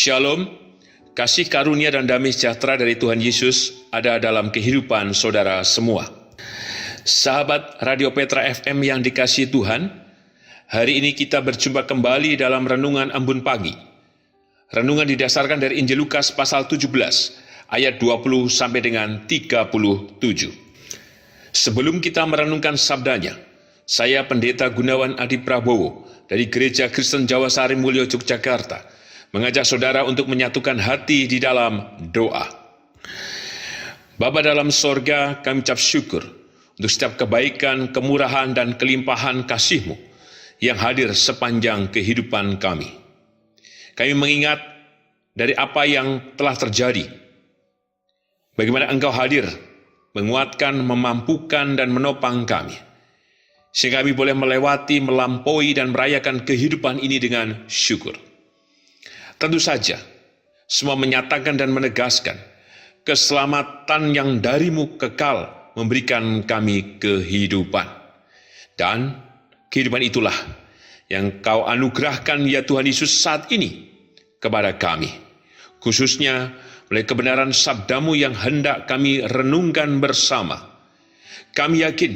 Shalom, kasih karunia dan damai sejahtera dari Tuhan Yesus ada dalam kehidupan saudara semua. Sahabat Radio Petra FM yang dikasihi Tuhan, hari ini kita berjumpa kembali dalam Renungan Embun Pagi. Renungan didasarkan dari Injil Lukas pasal 17, ayat 20 sampai dengan 37. Sebelum kita merenungkan sabdanya, saya Pendeta Gunawan Adi Prabowo dari Gereja Kristen Jawa Sari Mulyo, Yogyakarta, mengajak saudara untuk menyatukan hati di dalam doa. Bapa dalam sorga, kami ucap syukur untuk setiap kebaikan, kemurahan, dan kelimpahan kasih-Mu yang hadir sepanjang kehidupan kami. Kami mengingat dari apa yang telah terjadi, bagaimana Engkau hadir, menguatkan, memampukan, dan menopang kami, sehingga kami boleh melewati, melampaui, dan merayakan kehidupan ini dengan syukur. Tentu saja, semua menyatakan dan menegaskan keselamatan yang dari-Mu kekal memberikan kami kehidupan. Dan kehidupan itulah yang Kau anugerahkan ya Tuhan Yesus saat ini kepada kami. Khususnya oleh kebenaran sabda-Mu yang hendak kami renungkan bersama. Kami yakin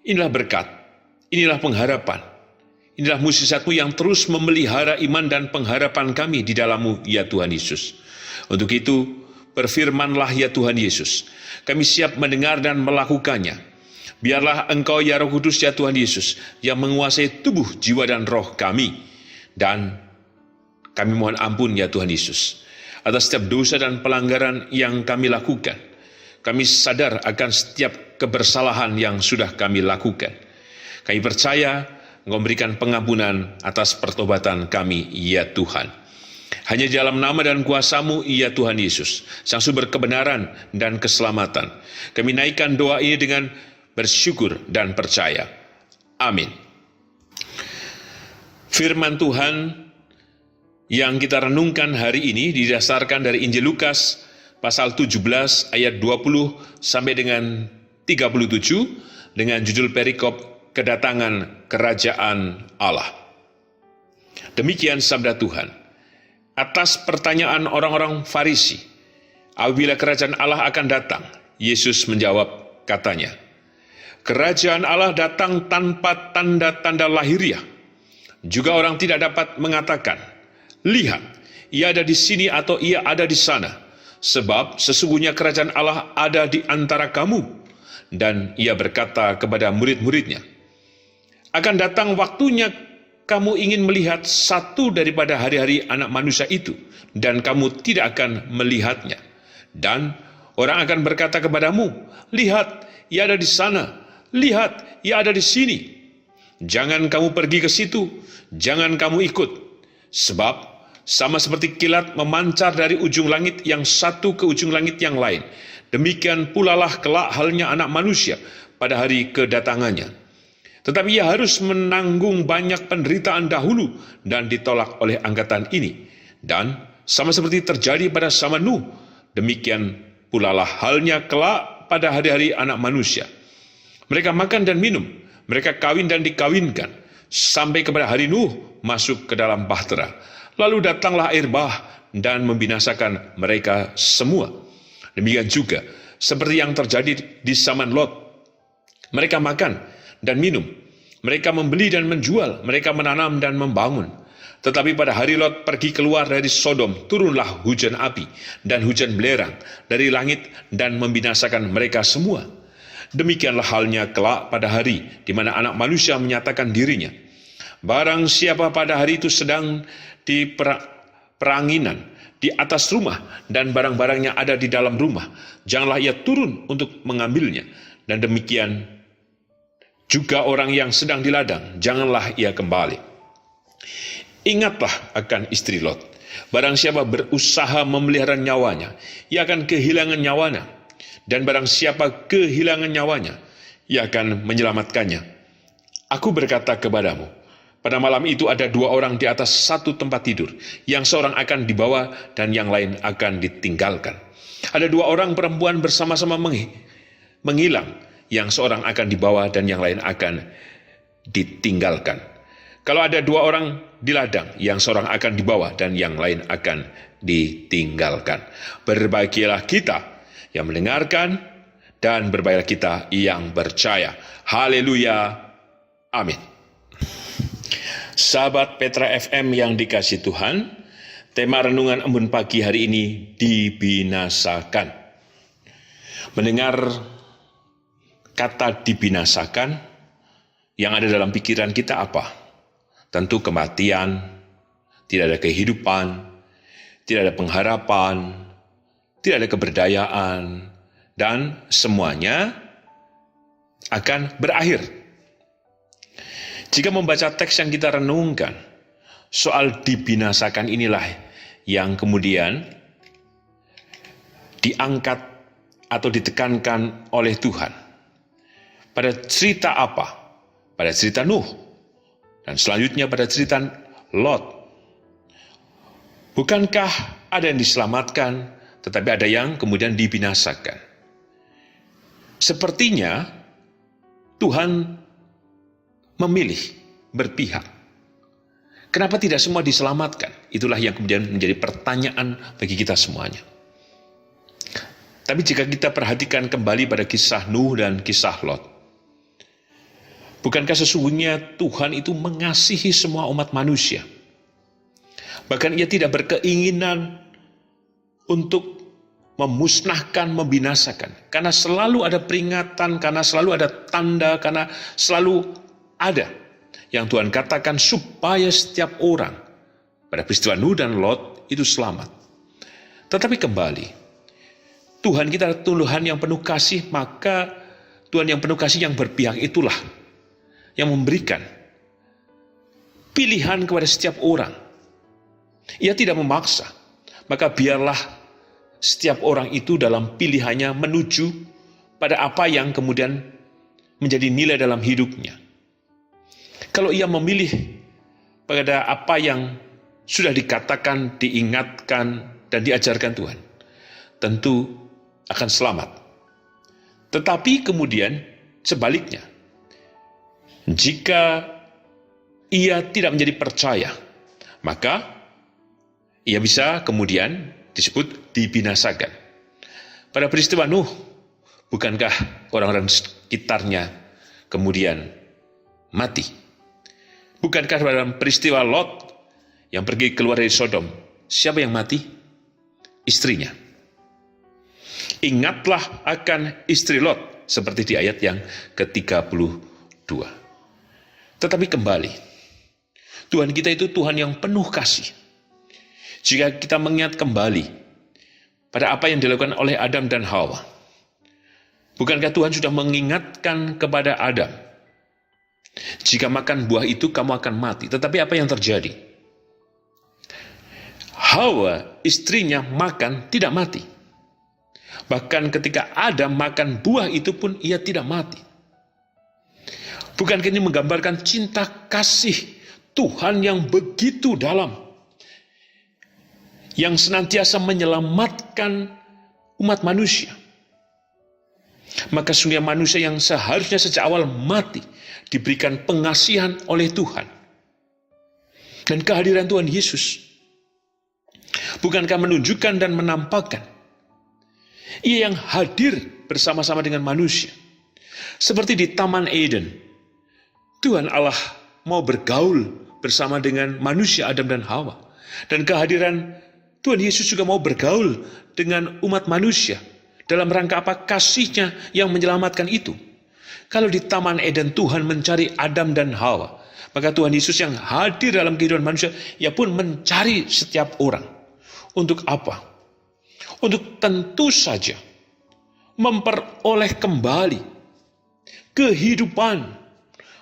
inilah berkat, inilah pengharapan, inilah mukjizat-Mu yang terus memelihara iman dan pengharapan kami di dalam-Mu, ya Tuhan Yesus. Untuk itu, berfirman-Lah ya Tuhan Yesus, kami siap mendengar dan melakukannya. Biarlah Engkau ya Roh Kudus ya Tuhan Yesus, yang menguasai tubuh, jiwa, dan roh kami. Dan kami mohon ampun ya Tuhan Yesus, atas setiap dosa dan pelanggaran yang kami lakukan. Kami sadar akan setiap kebersalahan yang sudah kami lakukan. Kami percaya Engkau memberikan pengampunan atas pertobatan kami, ya Tuhan. Hanya di dalam nama dan kuasa-Mu, ya Tuhan Yesus, Sang Sumber kebenaran dan keselamatan, kami naikkan doa ini dengan bersyukur dan percaya. Amin. Firman Tuhan yang kita renungkan hari ini didasarkan dari Injil Lukas pasal 17 ayat 20 sampai dengan 37 dengan judul perikop kedatangan kerajaan Allah. Demikian sabda Tuhan. Atas pertanyaan orang-orang Farisi, apabila kerajaan Allah akan datang, Yesus menjawab, katanya, kerajaan Allah datang tanpa tanda-tanda lahiriah. Juga orang tidak dapat mengatakan, lihat, ia ada di sini atau ia ada di sana, sebab sesungguhnya kerajaan Allah ada di antara kamu. Dan ia berkata kepada murid-muridnya, akan datang waktunya kamu ingin melihat satu daripada hari-hari anak manusia itu, dan kamu tidak akan melihatnya. Dan orang akan berkata kepadamu, lihat, ia ada di sana, lihat, ia ada di sini. Jangan kamu pergi ke situ, jangan kamu ikut. Sebab sama seperti kilat memancar dari ujung langit yang satu ke ujung langit yang lain, demikian pula lah kelak halnya anak manusia pada hari kedatangannya. Tetapi ia harus menanggung banyak penderitaan dahulu dan ditolak oleh angkatan ini. Dan sama seperti terjadi pada zaman Nuh, demikian pula lah halnya kelak pada hari-hari anak manusia. Mereka makan dan minum, mereka kawin dan dikawinkan, sampai kepada hari Nuh masuk ke dalam bahtera. Lalu datanglah air bah dan membinasakan mereka semua. Demikian juga seperti yang terjadi di zaman Lot. Mereka makan dan minum, mereka membeli dan menjual, mereka menanam dan membangun. Tetapi pada hari Lot pergi keluar dari Sodom, turunlah hujan api dan hujan belerang dari langit dan membinasakan mereka semua. Demikianlah halnya kelak pada hari di mana anak manusia menyatakan dirinya. Barang siapa pada hari itu sedang di peranginan di atas rumah dan barang-barangnya ada di dalam rumah, janganlah ia turun untuk mengambilnya. Dan demikian juga orang yang sedang di ladang, janganlah ia kembali. Ingatlah akan istri Lot. Barang siapa berusaha memelihara nyawanya, ia akan kehilangan nyawanya. Dan barang siapa kehilangan nyawanya, ia akan menyelamatkannya. Aku berkata kepadamu, pada malam itu ada dua orang di atas satu tempat tidur, yang seorang akan dibawa dan yang lain akan ditinggalkan. Ada dua orang perempuan bersama-sama menghilang, yang seorang akan dibawa dan yang lain akan ditinggalkan. Kalau ada dua orang di ladang, yang seorang akan dibawa dan yang lain akan ditinggalkan. Berbahagialah kita yang mendengarkan dan berbahagialah kita yang percaya. Haleluya. Amin. Sahabat Petra FM yang dikasihi Tuhan, tema renungan embun pagi hari ini dibinasakan. Mendengar kata dibinasakan, yang ada dalam pikiran kita apa? Tentu kematian, tidak ada kehidupan, tidak ada pengharapan, tidak ada keberdayaan, dan semuanya akan berakhir. Jika membaca teks yang kita renungkan, soal dibinasakan inilah yang kemudian diangkat atau ditekankan oleh Tuhan. Pada cerita apa? Pada cerita Nuh. Dan selanjutnya pada cerita Lot. Bukankah ada yang diselamatkan, tetapi ada yang kemudian dibinasakan? Sepertinya Tuhan memilih berpihak. Kenapa tidak semua diselamatkan? Itulah yang kemudian menjadi pertanyaan bagi kita semuanya. Tapi jika kita perhatikan kembali pada kisah Nuh dan kisah Lot, bukankah sesungguhnya Tuhan itu mengasihi semua umat manusia? Bahkan ia tidak berkeinginan untuk memusnahkan, membinasakan. Karena selalu ada peringatan, karena selalu ada tanda, karena selalu ada yang Tuhan katakan supaya setiap orang pada peristiwa Nuh dan Lot itu selamat. Tetapi kembali, Tuhan kita adalah Tuhan yang penuh kasih, maka Tuhan yang penuh kasih yang berpihak itulah yang memberikan pilihan kepada setiap orang. Ia tidak memaksa, maka biarlah setiap orang itu dalam pilihannya menuju pada apa yang kemudian menjadi nilai dalam hidupnya. Kalau ia memilih pada apa yang sudah dikatakan, diingatkan, dan diajarkan Tuhan, tentu akan selamat. Tetapi kemudian sebaliknya, jika ia tidak menjadi percaya, maka ia bisa kemudian disebut dibinasakan. Pada peristiwa Nuh, bukankah orang-orang sekitarnya kemudian mati? Bukankah dalam peristiwa Lot yang pergi keluar dari Sodom, siapa yang mati? Istrinya. Ingatlah akan istri Lot, seperti di ayat yang ke-32. Tetapi kembali, Tuhan kita itu Tuhan yang penuh kasih. Jika kita mengingat kembali pada apa yang dilakukan oleh Adam dan Hawa, bukankah Tuhan sudah mengingatkan kepada Adam, jika makan buah itu kamu akan mati. Tetapi apa yang terjadi? Hawa, istrinya, makan tidak mati. Bahkan ketika Adam makan buah itu pun ia tidak mati. Bukankah ini menggambarkan cinta kasih Tuhan yang begitu dalam, yang senantiasa menyelamatkan umat manusia? Maka sesungguhnya manusia yang seharusnya sejak awal mati diberikan pengasihan oleh Tuhan. Dan kehadiran Tuhan Yesus bukankah menunjukkan dan menampakkan Ia yang hadir bersama-sama dengan manusia. Seperti di Taman Eden, Tuhan Allah mau bergaul bersama dengan manusia Adam dan Hawa. Dan kehadiran Tuhan Yesus juga mau bergaul dengan umat manusia. Dalam rangka apa? Kasih-Nya yang menyelamatkan itu. Kalau di Taman Eden Tuhan mencari Adam dan Hawa, maka Tuhan Yesus yang hadir dalam kehidupan manusia, Ia pun mencari setiap orang. Untuk apa? Untuk tentu saja memperoleh kembali kehidupan,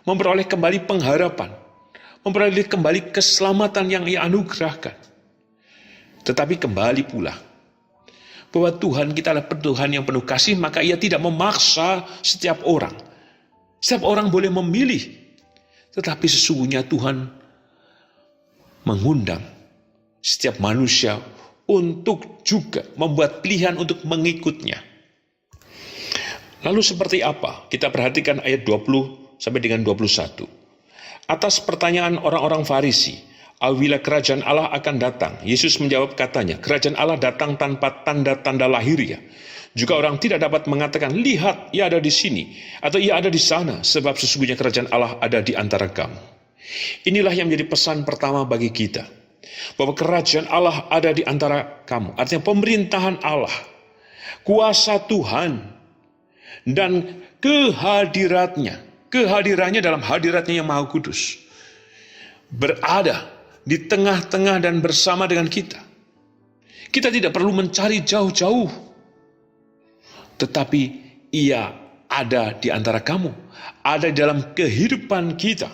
memperoleh kembali pengharapan, memperoleh kembali keselamatan yang Ia anugerahkan. Tetapi kembali pula, bahwa Tuhan kita adalah Tuhan yang penuh kasih, maka Ia tidak memaksa setiap orang. Setiap orang boleh memilih, tetapi sesungguhnya Tuhan mengundang setiap manusia untuk juga membuat pilihan untuk mengikutnya. Lalu seperti apa? Kita perhatikan ayat 20 sampai dengan 21. Atas pertanyaan orang-orang Farisi, apabila kerajaan Allah akan datang, Yesus menjawab katanya, kerajaan Allah datang tanpa tanda-tanda lahiriah. Juga orang tidak dapat mengatakan, lihat, ia ada di sini, atau ia ada di sana, sebab sesungguhnya kerajaan Allah ada di antara kamu. Inilah yang menjadi pesan pertama bagi kita, bahwa kerajaan Allah ada di antara kamu. Artinya pemerintahan Allah, kuasa Tuhan, dan kehadirannya dalam hadiratnya yang maha kudus, berada di tengah-tengah dan bersama dengan kita. Kita tidak perlu mencari jauh-jauh, tetapi ia ada di antara kamu, ada di dalam kehidupan kita.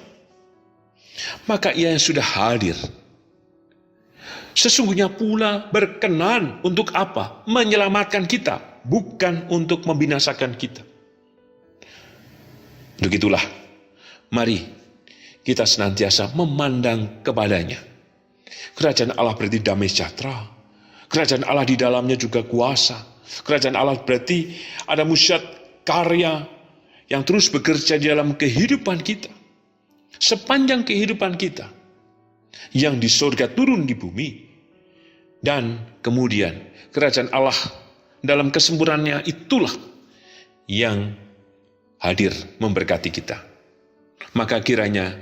Maka ia yang sudah hadir, sesungguhnya pula berkenan untuk apa? Menyelamatkan kita, bukan untuk membinasakan kita. Untuk itulah, mari kita senantiasa memandang kepadanya. Kerajaan Allah berarti damai sejahtera. Kerajaan Allah di dalamnya juga kuasa. Kerajaan Allah berarti ada mujizat karya yang terus bekerja di dalam kehidupan kita. Sepanjang kehidupan kita, yang di surga turun di bumi. Dan kemudian kerajaan Allah dalam kesempurnaannya itulah yang hadir memberkati kita. Maka kiranya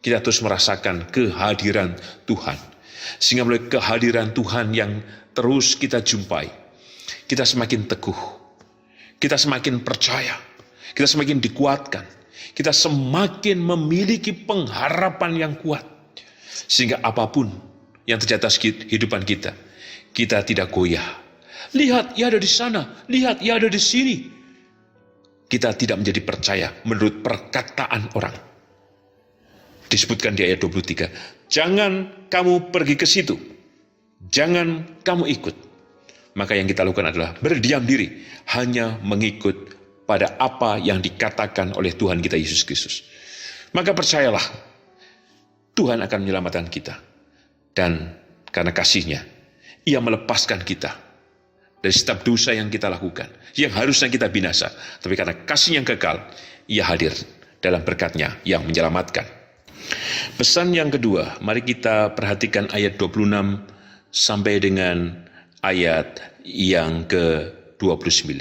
kita terus merasakan kehadiran Tuhan. Sehingga melalui kehadiran Tuhan yang terus kita jumpai, kita semakin teguh, kita semakin percaya, kita semakin dikuatkan, kita semakin memiliki pengharapan yang kuat. Sehingga apapun yang terjadi atas kehidupan kita, kita tidak goyah. Lihat, ia ada di sana, lihat, ia ada di sini. Kita tidak menjadi percaya menurut perkataan orang. Disebutkan di ayat 23, jangan kamu pergi ke situ, jangan kamu ikut. Maka yang kita lakukan adalah berdiam diri, hanya mengikut pada apa yang dikatakan oleh Tuhan kita Yesus Kristus. Maka percayalah, Tuhan akan menyelamatkan kita. Dan karena kasih-Nya, Ia melepaskan kita dari setiap dosa yang kita lakukan, yang harusnya kita binasa. Tapi karena kasih yang kekal, Ia hadir dalam berkat-Nya yang menyelamatkan. Pesan yang kedua, mari kita perhatikan ayat 26 sampai dengan ayat yang ke-29.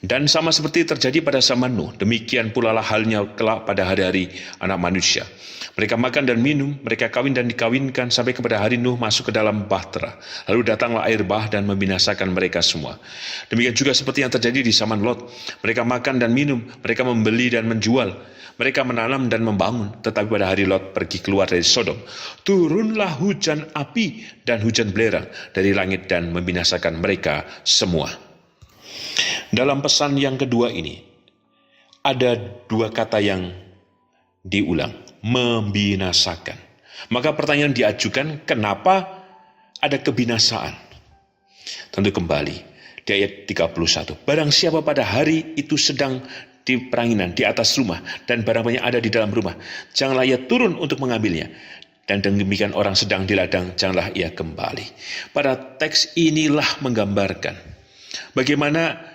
Dan sama seperti terjadi pada zaman Nuh, demikian pula lah halnya kelak pada hari-hari anak manusia. Mereka makan dan minum, mereka kawin dan dikawinkan, sampai kepada hari Nuh masuk ke dalam bahtera. Lalu datanglah air bah dan membinasakan mereka semua. Demikian juga seperti yang terjadi di zaman Lot. Mereka makan dan minum, mereka membeli dan menjual, mereka menanam dan membangun. Tetapi pada hari Lot pergi keluar dari Sodom, turunlah hujan api dan hujan belerang dari langit dan membinasakan mereka semua. Dalam pesan yang kedua ini, ada dua kata yang diulang, membinasakan. Maka pertanyaan diajukan, kenapa ada kebinasaan? Tentu kembali di ayat 31. Barang siapa pada hari itu sedang di peranginan di atas rumah, dan barang banyak ada di dalam rumah, janganlah ia turun untuk mengambilnya. Dan demikian orang sedang di ladang, janganlah ia kembali. Pada teks inilah menggambarkan bagaimana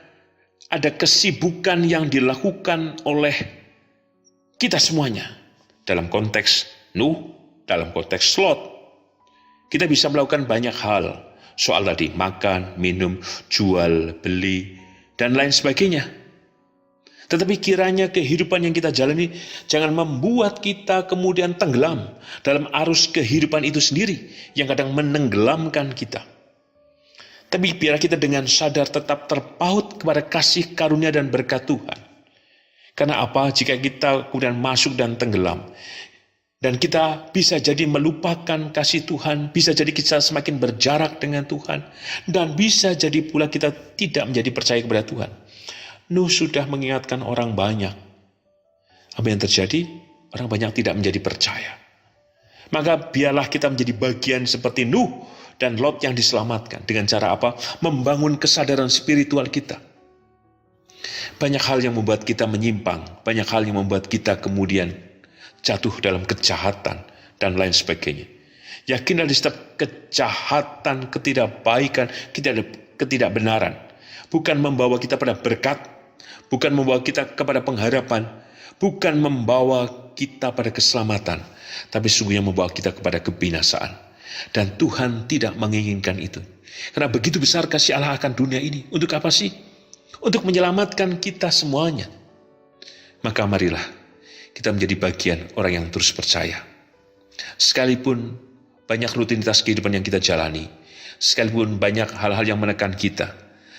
ada kesibukan yang dilakukan oleh kita semuanya. Dalam konteks Nuh, dalam konteks Lot, kita bisa melakukan banyak hal. Soal tadi, makan, minum, jual, beli, dan lain sebagainya. Tetapi kiranya kehidupan yang kita jalani jangan membuat kita kemudian tenggelam dalam arus kehidupan itu sendiri yang kadang menenggelamkan kita. Tapi biar kita dengan sadar tetap terpaut kepada kasih karunia dan berkat Tuhan. Karena apa? Jika kita kemudian masuk dan tenggelam, dan kita bisa jadi melupakan kasih Tuhan, bisa jadi kita semakin berjarak dengan Tuhan, dan bisa jadi pula kita tidak menjadi percaya kepada Tuhan. Nuh sudah mengingatkan orang banyak. Apa yang terjadi? Orang banyak tidak menjadi percaya. Maka biarlah kita menjadi bagian seperti Nuh dan Lot yang diselamatkan. Dengan cara apa? Membangun kesadaran spiritual kita. Banyak hal yang membuat kita menyimpang, banyak hal yang membuat kita kemudian jatuh dalam kejahatan dan lain sebagainya. Yakinlah di setiap kejahatan, ketidakbaikan, ketidakbenaran bukan membawa kita pada berkat, bukan membawa kita kepada pengharapan, bukan membawa kita pada keselamatan, tapi sungguhnya membawa kita kepada kebinasaan. Dan Tuhan tidak menginginkan itu. Karena begitu besar kasih Allah akan dunia ini. Untuk apa sih? Untuk menyelamatkan kita semuanya. Maka marilah kita menjadi bagian orang yang terus percaya. Sekalipun banyak rutinitas kehidupan yang kita jalani, sekalipun banyak hal-hal yang menekan kita,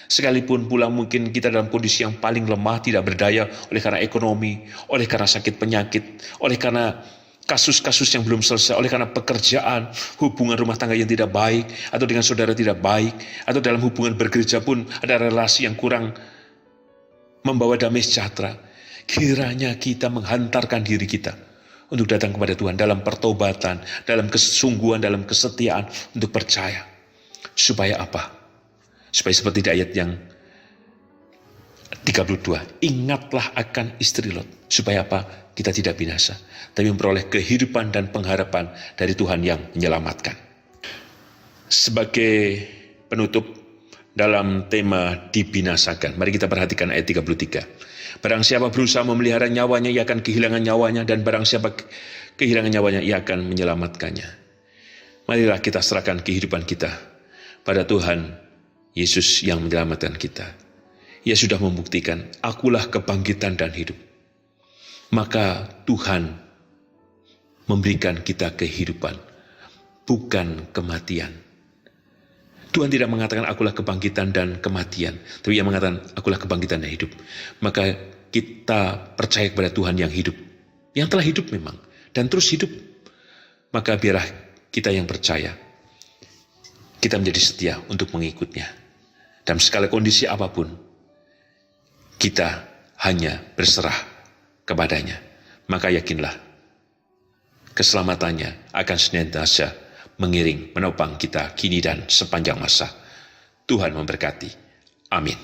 sekalipun pula mungkin kita dalam kondisi yang paling lemah, tidak berdaya oleh karena ekonomi, oleh karena sakit penyakit, oleh karena kasus-kasus yang belum selesai, oleh karena pekerjaan, hubungan rumah tangga yang tidak baik, atau dengan saudara tidak baik, atau dalam hubungan bergereja pun ada relasi yang kurang membawa damai sejahtera. Kiranya kita menghantarkan diri kita untuk datang kepada Tuhan dalam pertobatan, dalam kesungguhan, dalam kesetiaan, untuk percaya. Supaya apa? Supaya seperti di ayat yang 32, ingatlah akan istri Lot. Supaya apa? Kita tidak binasa, tapi memperoleh kehidupan dan pengharapan dari Tuhan yang menyelamatkan. Sebagai penutup dalam tema dibinasakan, mari kita perhatikan ayat 33. Barang siapa berusaha memelihara nyawanya, ia akan kehilangan nyawanya, dan barang siapa kehilangan nyawanya, ia akan menyelamatkannya. Marilah kita serahkan kehidupan kita pada Tuhan Yesus yang menyelamatkan kita. Ia sudah membuktikan, akulah kebangkitan dan hidup. Maka Tuhan memberikan kita kehidupan, bukan kematian. Tuhan tidak mengatakan akulah kebangkitan dan kematian, tapi Ia mengatakan akulah kebangkitan dan hidup. Maka kita percaya kepada Tuhan yang hidup, yang telah hidup memang, dan terus hidup. Maka biarlah kita yang percaya, kita menjadi setia untuk mengikutnya. Dalam segala kondisi apapun, kita hanya berserah kepadanya. Maka yakinlah, keselamatannya akan senantiasa mengiring, menopang kita kini dan sepanjang masa. Tuhan memberkati. Amin.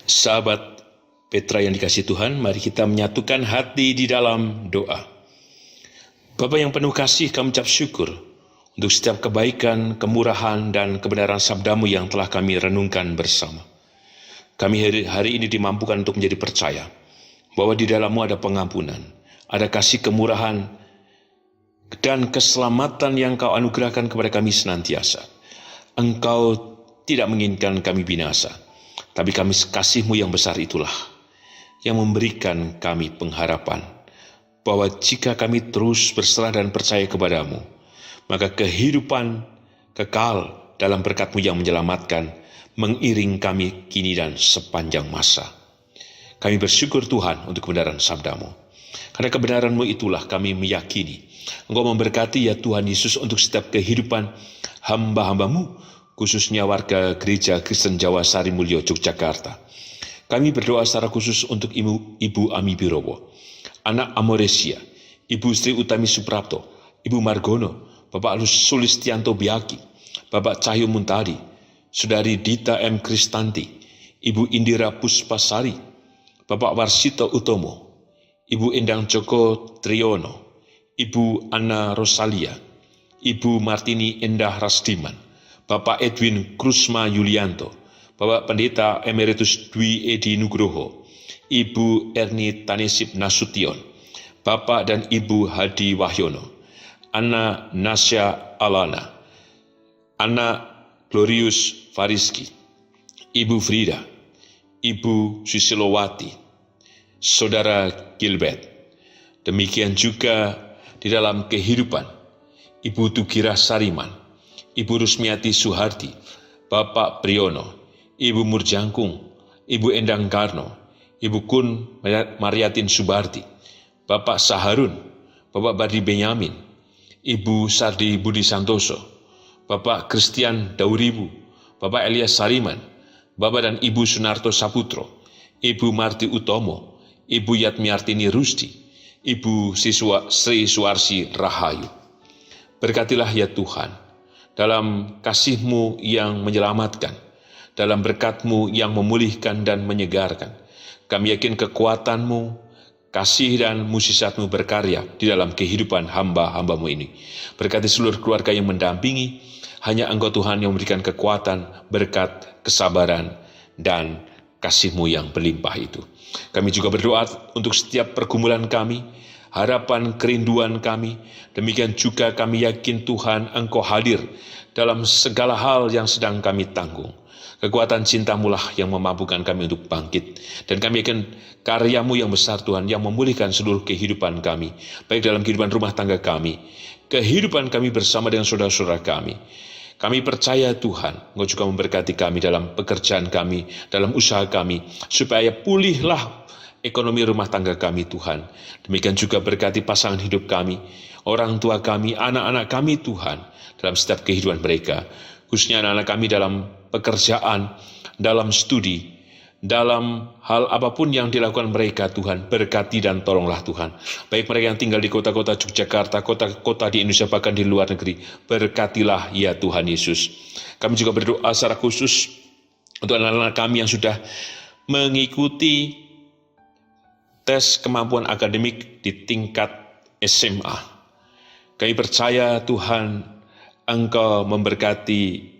Sahabat Petra yang dikasihi Tuhan, mari kita menyatukan hati di dalam doa. Bapa yang penuh kasih, kami ucap syukur untuk setiap kebaikan, kemurahan, dan kebenaran sabdamu yang telah kami renungkan bersama. Kami hari ini dimampukan untuk menjadi percaya bahwa di dalammu ada pengampunan, ada kasih kemurahan, dan keselamatan yang Kau anugerahkan kepada kami senantiasa. Engkau tidak menginginkan kami binasa, tapi kami kasih-Mu yang besar itulah yang memberikan kami pengharapan bahwa jika kami terus berserah dan percaya kepadamu, maka kehidupan kekal dalam berkat-Mu yang menyelamatkan mengiring kami kini dan sepanjang masa. Kami bersyukur Tuhan untuk kebenaran sabda-Mu. Karena kebenaran-Mu itulah kami meyakini Engkau memberkati ya Tuhan Yesus untuk setiap kehidupan hamba-hamba-Mu, khususnya warga Gereja Kristen Jawa Sari Mulyo, Yogyakarta. Kami berdoa secara khusus untuk Ibu Ami Birowo, anak Amoresia, Ibu Sri Utami Suprapto, Ibu Margono, Bapak Sulistianto Biaki, Bapak Cahyo Muntadi, Saudari Dita M. Kristanti, Ibu Indira Puspasari, Bapak Warsito Utomo, Ibu Endang Joko Triyono, Ibu Anna Rosalia, Ibu Martini Endah Rasdiman, Bapak Edwin Krusma Yulianto, Bapak Pendeta Emeritus Dwi Edi Nugroho, Ibu Erni Tanisip Nasution, Bapak dan Ibu Hadi Wahyono, Anna Nasya Alana, Anna Glorius Fariski, Ibu Frida, Ibu Susilowati, Saudara Gilbert. Demikian juga di dalam kehidupan Ibu Tugira Sariman, Ibu Rusmiati Suhardi, Bapak Priyono, Ibu Murjangkung, Ibu Endang Garno, Ibu Kun Mariatin Subardi, Bapak Saharun, Bapak Bardi Benyamin, Ibu Sardi Budi Santoso, Bapak Christian Dauribu, Bapak Elias Sariman, Bapak dan Ibu Sunarto Saputro, Ibu Marti Utomo, Ibu Yatmiartini Rusdi, Ibu Sri Suarsi Rahayu. Berkatilah ya Tuhan, dalam kasih-Mu yang menyelamatkan, dalam berkat-Mu yang memulihkan dan menyegarkan. Kami yakin kekuatan-Mu, kasih dan mukjizat-Mu berkarya di dalam kehidupan hamba-hamba-Mu ini. Berkati seluruh keluarga yang mendampingi, hanya Engkau Tuhan yang memberikan kekuatan, berkat, kesabaran, dan kasih-Mu yang berlimpah itu. Kami juga berdoa untuk setiap pergumulan kami, harapan kerinduan kami. Demikian juga kami yakin Tuhan Engkau hadir dalam segala hal yang sedang kami tanggung. Kekuatan cinta-Mu lah yang memampukan kami untuk bangkit. Dan kami yakin karya-Mu yang besar Tuhan yang memulihkan seluruh kehidupan kami, baik dalam kehidupan rumah tangga kami, kehidupan kami bersama dengan saudara-saudara kami. Kami percaya Tuhan, Engkau juga memberkati kami dalam pekerjaan kami, dalam usaha kami, supaya pulihlah ekonomi rumah tangga kami Tuhan. Demikian juga berkati pasangan hidup kami, orang tua kami, anak-anak kami Tuhan, dalam setiap kehidupan mereka. Khususnya anak-anak kami dalam pekerjaan, dalam studi, dalam hal apapun yang dilakukan mereka Tuhan, berkati dan tolonglah Tuhan. Baik mereka yang tinggal di kota-kota Yogyakarta, kota-kota di Indonesia, bahkan di luar negeri, berkatilah ya Tuhan Yesus. Kami juga berdoa secara khusus untuk anak-anak kami yang sudah mengikuti tes kemampuan akademik di tingkat SMA. Kami percaya Tuhan, Engkau memberkati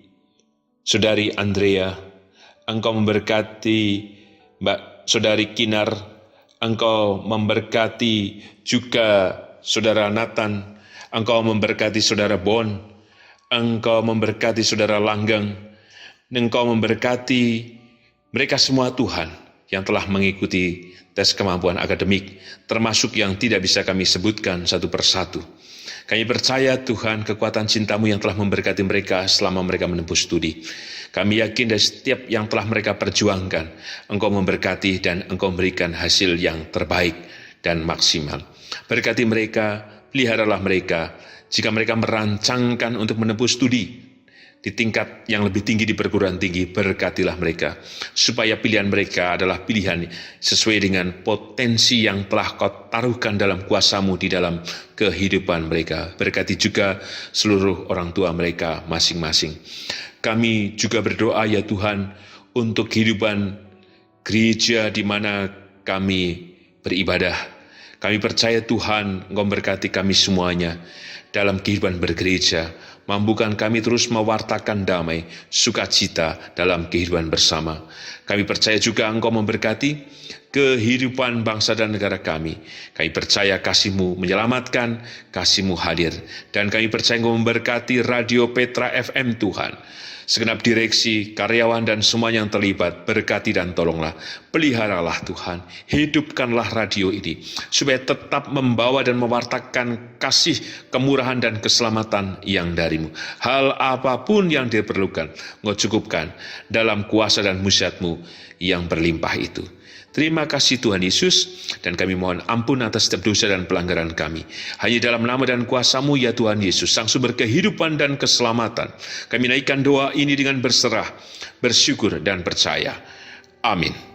Saudari Andrea, Engkau memberkati Mbak Saudari Kinar, Engkau memberkati juga Saudara Nathan, Engkau memberkati Saudara Bon, Engkau memberkati Saudara Langgeng, Engkau memberkati mereka semua Tuhan yang telah mengikuti tes kemampuan akademik, termasuk yang tidak bisa kami sebutkan satu persatu. Kami percaya Tuhan kekuatan cinta-Mu yang telah memberkati mereka selama mereka menempuh studi. Kami yakin dari setiap yang telah mereka perjuangkan, Engkau memberkati dan Engkau memberikan hasil yang terbaik dan maksimal. Berkati mereka, peliharalah mereka, jika mereka merancangkan untuk menempuh studi di tingkat yang lebih tinggi di perguruan tinggi, berkatilah mereka, supaya pilihan mereka adalah pilihan sesuai dengan potensi yang telah Kau taruhkan dalam kuasa-Mu di dalam kehidupan mereka. Berkati juga seluruh orang tua mereka masing-masing. Kami juga berdoa ya Tuhan untuk kehidupan gereja di mana kami beribadah. Kami percaya Tuhan Engkau memberkati kami semuanya dalam kehidupan bergereja. Mampukan kami terus mewartakan damai, sukacita dalam kehidupan bersama. Kami percaya juga Engkau memberkati kehidupan bangsa dan negara kami. Kami percaya kasih-Mu menyelamatkan, kasih-Mu hadir. Dan kami percaya Engkau memberkati Radio Petra FM Tuhan. Segenap direksi, karyawan dan semuanya yang terlibat, berkati dan tolonglah. Peliharalah Tuhan, hidupkanlah radio ini, supaya tetap membawa dan mewartakan kasih, kemurahan dan keselamatan yang dari-Mu. Hal apapun yang diperlukan, Engkau cukupkan dalam kuasa dan mujizat-Mu yang berlimpah itu. Terima kasih Tuhan Yesus, dan kami mohon ampun atas setiap dosa dan pelanggaran kami. Hanya dalam nama dan kuasa-Mu ya Tuhan Yesus, Sang Sumber kehidupan dan keselamatan, kami naikkan doa ini dengan berserah, bersyukur dan percaya. Amin.